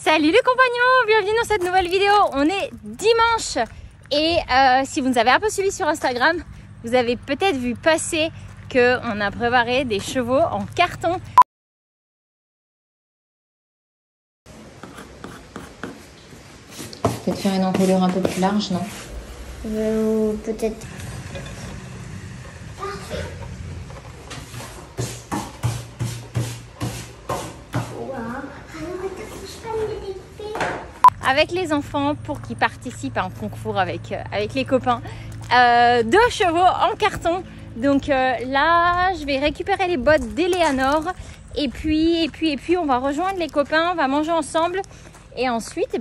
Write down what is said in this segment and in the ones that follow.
Salut les compagnons, bienvenue dans cette nouvelle vidéo. On est dimanche et si vous nous avez un peu suivi sur Instagram, vous avez peut-être vu passer qu'on a préparé des chevaux en carton. Peut-être faire une encolure un peu plus large, non? Peut-être. Avec les enfants pour qu'ils participent à un concours avec les copains de chevaux en carton. Donc là, je vais récupérer les bottes d'Eleanor et puis on va rejoindre les copains, on va manger ensemble et ensuite,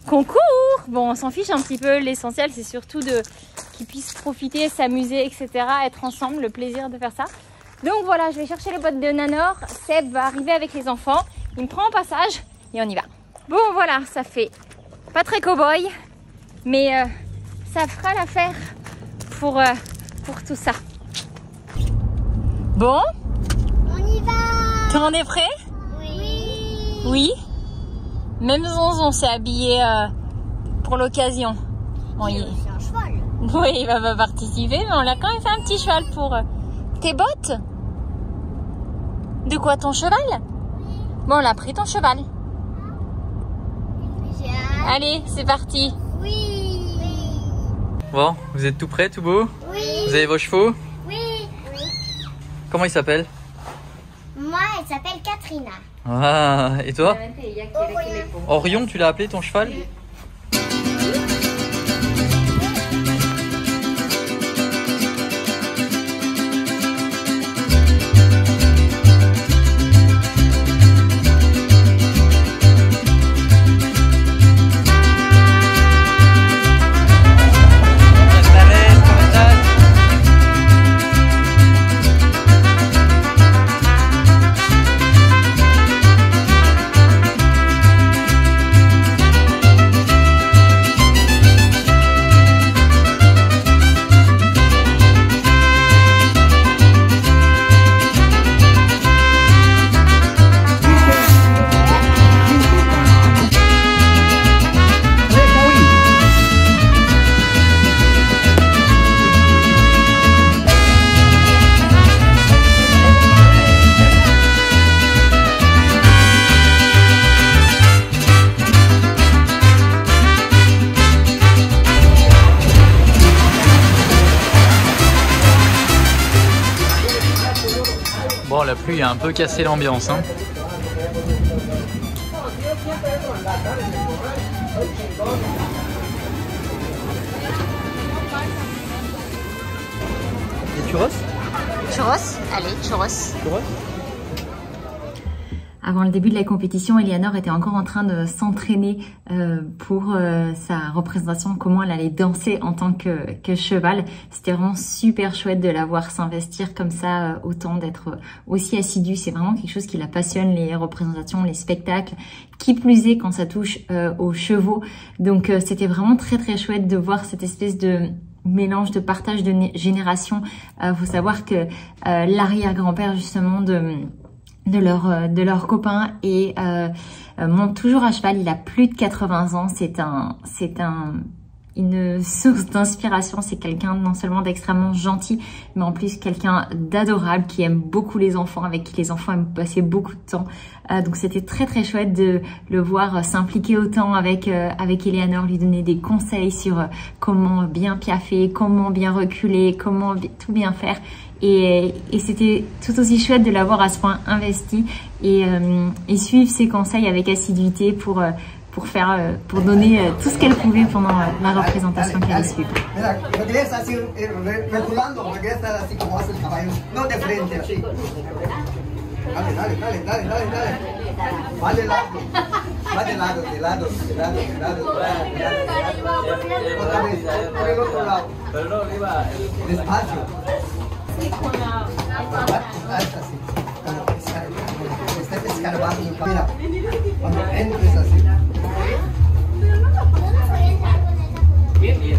concours. Bon, on s'en fiche un petit peu, l'essentiel c'est surtout qu'ils puissent profiter, s'amuser, etc., être ensemble, le plaisir de faire ça. Donc voilà, je vais chercher les bottes d'Eleanor, Seb va arriver avec les enfants, il me prend en passage et on y va. Bon voilà, ça fait pas très cow-boy, mais ça fera l'affaire pour tout ça. Bon, On y va. t'en es prêt? Oui. Oui. Même Zonzon s'est habillé pour l'occasion. Bon, C'est un cheval. oui, il va pas participer, mais on l'a quand même fait un petit cheval pour tes bottes. De quoi, ton cheval? Bon, on l'a pris ton cheval. J'ai hâte. Allez, c'est parti. Oui. Bon, vous êtes tout prêts, tout beau? Oui. Vous avez vos chevaux? Oui. Comment ils s'appellent? Moi, elle s'appelle Katrina. Ah, et toi? Orion, tu l'as appelé ton cheval? Bon, la pluie a un peu cassé l'ambiance, hein. Des churros? Churros, allez, churros. Churros? Avant le début de la compétition, Eleanor était encore en train de s'entraîner pour sa représentation, comment elle allait danser en tant que cheval. C'était vraiment super chouette de la voir s'investir comme ça, autant d'être aussi assidue. C'est vraiment quelque chose qui la passionne, les représentations, les spectacles, qui plus est quand ça touche aux chevaux. Donc c'était vraiment très très chouette de voir cette espèce de mélange de partage de génération. Faut savoir que l'arrière-grand-père justement de leurs copains et monte toujours à cheval. Il a plus de 80 ans. C'est une source d'inspiration. C'est quelqu'un non seulement d'extrêmement gentil, mais en plus quelqu'un d'adorable qui aime beaucoup les enfants, avec qui les enfants aiment passer beaucoup de temps. Donc c'était très très chouette de le voir s'impliquer autant avec Eleanor, lui donner des conseils sur comment bien piaffer, comment bien reculer, comment tout bien faire. Et c'était tout aussi chouette de l'avoir à ce point investi et suivre ses conseils avec assiduité pour donner tout ce qu'elle pouvait pendant la représentation qu'elle allait suivre. Mira, regresa así, reculando, regresa así como hace el caballo, no de frente, así. Dale, dale, dale, dale, dale, dale. Va de lado, va de lado, de lado, de lado, de lado, de lado. Otra vez, por el otro lado. Despacio. Así. Está escarbando. Mira, cuando entres así. Bien, bien.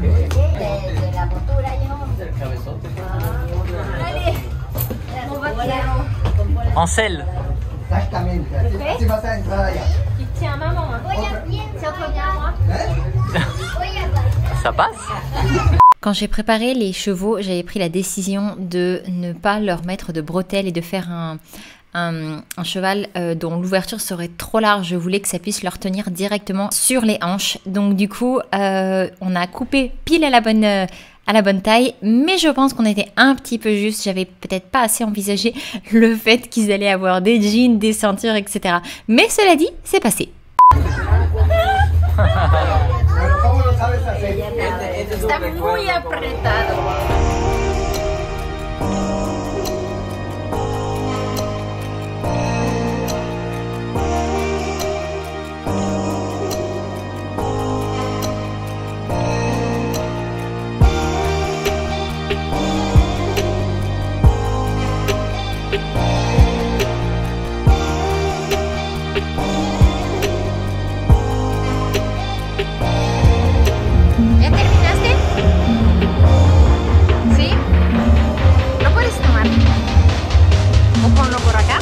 De la postura yo. El cabezote. Dale. En selle. Exactamente, así vas a entrar allá. Tiens, maman. Voy a Tiens, toi, viens à moi. Voy a bailar. Ça passe? Quand j'ai préparé les chevaux, j'avais pris la décision de ne pas leur mettre de bretelles et de faire un cheval dont l'ouverture serait trop large. Je voulais que ça puisse leur tenir directement sur les hanches. Donc du coup, on a coupé pile à la bonne taille, mais je pense qu'on était un petit peu juste. J'avais peut-être pas assez envisagé le fait qu'ils allaient avoir des jeans, des ceintures, etc. Mais cela dit, c'est passé. ¿Cómo lo sabes hacer? Está muy apretado. ¿Ya terminaste? ¿Sí? ¿Lo puedes tomar? O ponlo por acá.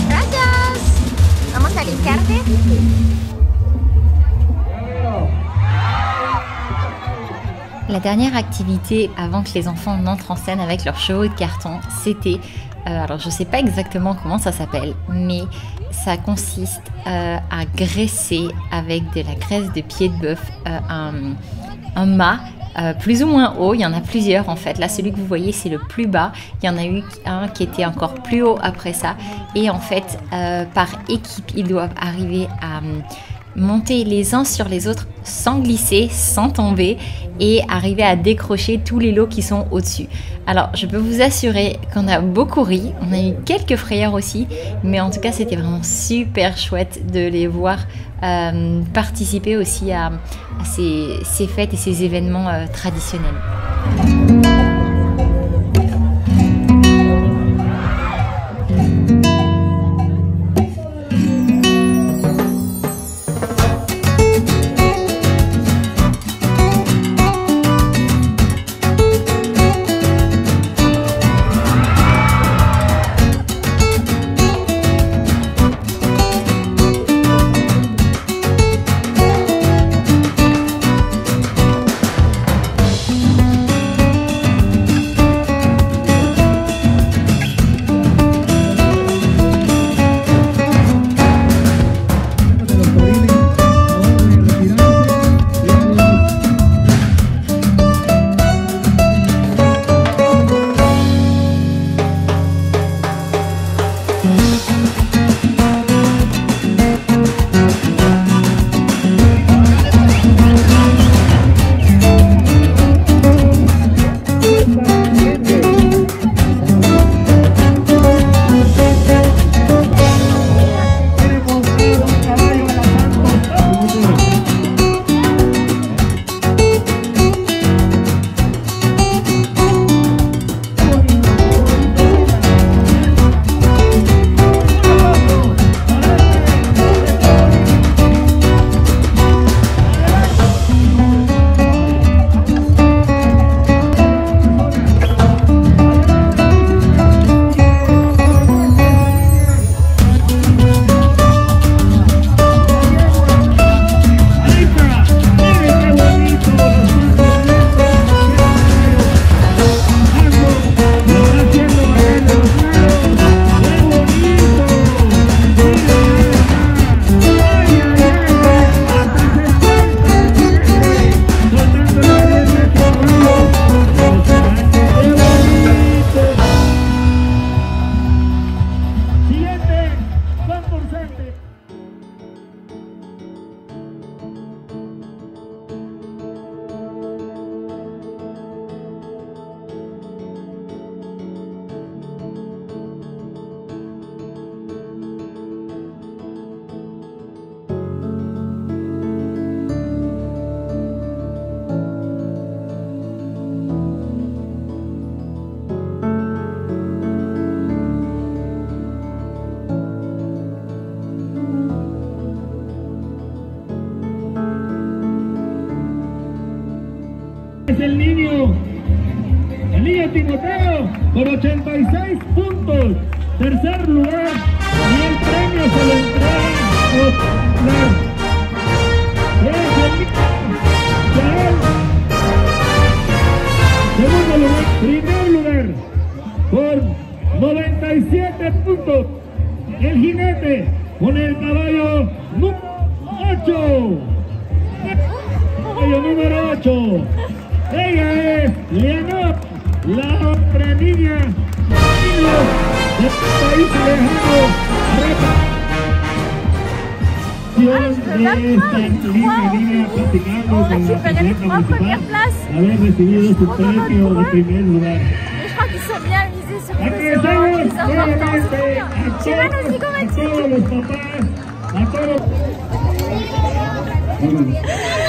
Gracias. Vamos a limpiarte. La dernière activité avant que les enfants n'entrent en scène avec leurs chevaux de carton, c'était, alors je sais pas exactement comment ça s'appelle, mais ça consiste à graisser avec de la graisse de pied de bœuf un mât plus ou moins haut. Il y en a plusieurs en fait. Là, celui que vous voyez, c'est le plus bas. Il y en a eu un qui était encore plus haut après ça. Et en fait, par équipe, ils doivent arriver à monter les uns sur les autres sans glisser, sans tomber et arriver à décrocher tous les lots qui sont au-dessus. Alors, je peux vous assurer qu'on a beaucoup ri, on a eu quelques frayeurs aussi, mais en tout cas, c'était vraiment super chouette de les voir participer aussi à ces fêtes et ces événements traditionnels. Es el niño Timoteo, por 86 puntos. Tercer lugar, el jinete con el caballo número 8. Caballo número 8. Ella es Leonor, la otra niña del país lejano. Récupérer les 3 premières places. Haber recibido su premio de primer lugar. Je crois qu'ils sont bien amusés sur le restaurant. Tu vas nous y convaincre.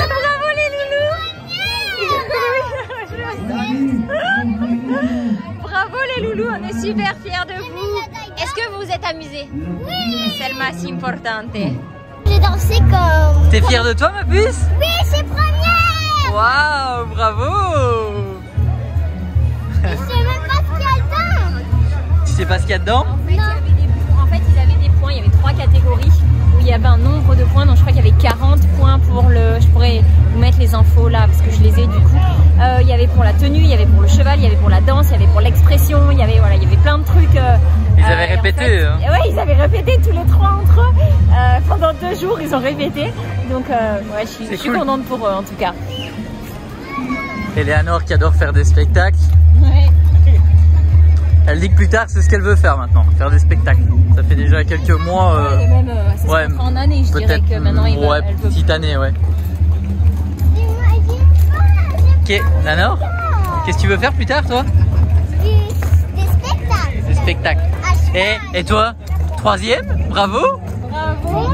Bravo les loulous. Bravo les loulous, on est super fiers de vous. Est-ce que vous vous êtes amusés? Oui. C'est le plus important. J'ai dansé comme... T'es fière de toi, ma puce? Oui, je suis première. Waouh, bravo. Je sais même pas ce qu'il y a dedans. Tu sais pas ce qu'il y a dedans? En fait, ils avaient des points, il y avait 3 catégories où il y avait un nombre de points, donc je crois qu'il y avait 40 points pour le... Je pourrais vous mettre les infos là parce que je les ai du coup. Il y avait pour la tenue, il y avait pour le cheval, il y avait pour la danse, il y avait pour l'expression, il y avait voilà, il y avait plein de trucs. Ils avaient répété. En fait, hein. Ouais, ils avaient répété tous les 3 entre eux. Pendant 2 jours, ils ont répété. Donc ouais, je suis cool. contente pour eux en tout cas. Eleanor qui adore faire des spectacles. Ouais. Elle dit que plus tard, c'est ce qu'elle veut faire maintenant, faire des spectacles. Ça fait déjà quelques mois. Et même, ça se rentre en année, je dirais que maintenant elle veut. Petite année, ouais. Ok, Nanor, qu'est-ce que tu veux faire plus tard, toi? Des spectacles. Des spectacles. Et toi? 3e? Bravo. Bravo.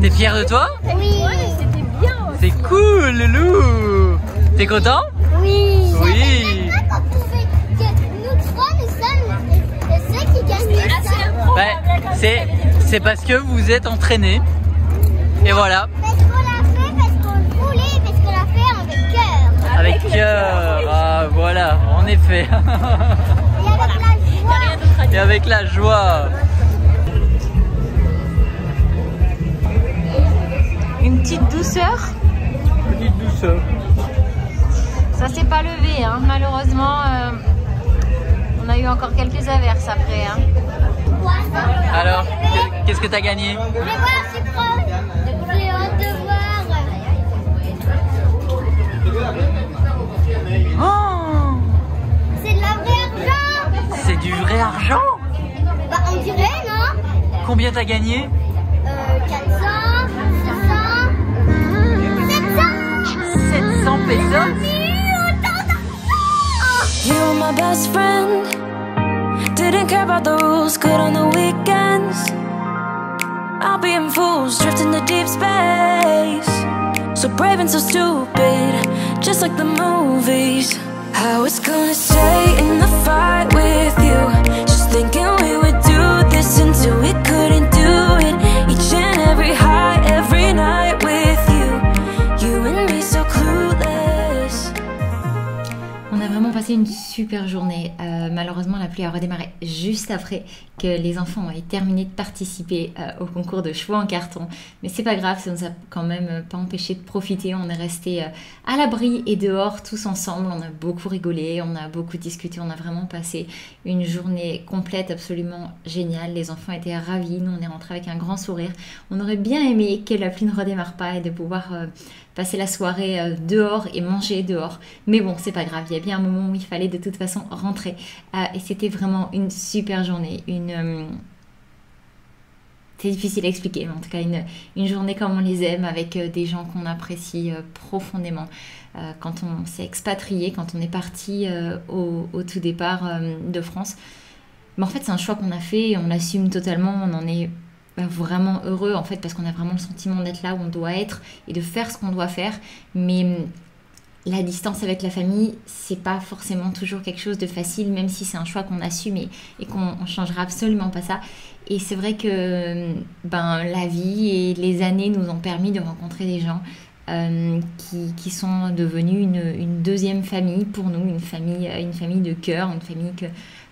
T'es fière de toi? Oui. C'était bien aussi. C'est cool, Loulou. T'es content? Oui. Oui. Nous 3, nous sommes ceux qui gagnent. Ouais, c'est parce que vous vous êtes entraînés. Et voilà. Parce qu'on l'a fait, parce qu'on le voulait, parce qu'on l'a fait avec cœur. Avec cœur. Ah, voilà, en effet. Et avec la joie. Et avec la joie. Une petite douceur. Petite douceur. Ça s'est pas levé, hein. Malheureusement. On a eu encore quelques averses après. Hein. Alors, qu'est-ce que t'as gagné? Je vais voir, je suis proche. J'ai hâte de voir. Oh, C'est de la vraie argent. c'est du vrai argent? Bah, on dirait, non? Combien t'as gagné? 400, 600, 700 pesos? You were my best friend. Didn't care about the rules, good on the weekends. I'll be in fools, drifting to deep space. So brave and so stupid, just like the movies. I was gonna stay in the fight with you, just thinking we would do this until we couldn't do it. Each and every high, every night with you. You and me so clueless. On a vraiment passé une super journée. Malheureusement, la pluie a redémarré juste après que les enfants aient terminé de participer au concours de chevaux en carton. Mais c'est pas grave, ça nous a quand même pas empêché de profiter. On est restés à l'abri et dehors tous ensemble. On a beaucoup rigolé, on a beaucoup discuté. On a vraiment passé une journée complète, absolument géniale. Les enfants étaient ravis. Nous, on est rentrés avec un grand sourire. On aurait bien aimé que la pluie ne redémarre pas et de pouvoir passer la soirée dehors et manger dehors. Mais bon, c'est pas grave. Il y a bien un moment où il fallait de toute façon rentrer. Et c'était vraiment une super journée. C'est difficile à expliquer, mais en tout cas une journée comme on les aime, avec des gens qu'on apprécie profondément. Quand on s'est expatrié, quand on est parti au tout départ de France, mais en fait c'est un choix qu'on a fait et on l'assume totalement. On en est vraiment heureux en fait, parce qu'on a vraiment le sentiment d'être là où on doit être et de faire ce qu'on doit faire. Mais la distance avec la famille, c'est pas forcément toujours quelque chose de facile, même si c'est un choix qu'on assume et qu'on ne changera absolument pas ça. Et c'est vrai que la vie et les années nous ont permis de rencontrer des gens qui sont devenus une deuxième famille pour nous, une famille de cœur, une famille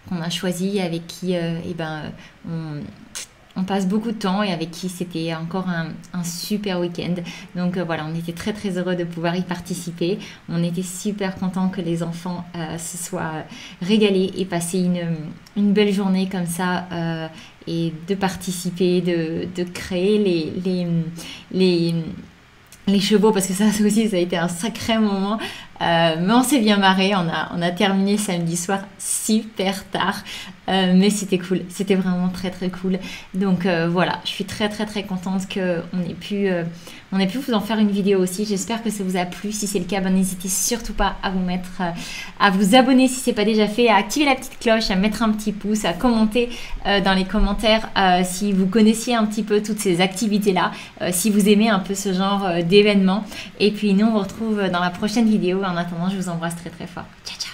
qu'on a choisie, avec qui on passe beaucoup de temps et avec qui c'était encore un super week-end. Donc voilà, on était très très heureux de pouvoir y participer. On était super contents que les enfants se soient régalés et passé une belle journée comme ça et de participer, de créer les chevaux, parce que ça aussi ça a été un sacré moment, mais on s'est bien marré, on a terminé samedi soir super tard, mais c'était cool, c'était vraiment très très cool. Donc voilà, je suis très très très contente qu'on ait pu vous en faire une vidéo aussi. J'espère que ça vous a plu. Si c'est le cas, n'hésitez surtout pas à à vous abonner si c'est pas déjà fait, à activer la petite cloche, à mettre un petit pouce, à commenter dans les commentaires si vous connaissiez un petit peu toutes ces activités là, si vous aimez un peu ce genre d'événements. Et puis nous on vous retrouve dans la prochaine vidéo. En attendant, je vous embrasse très très fort. Ciao ciao.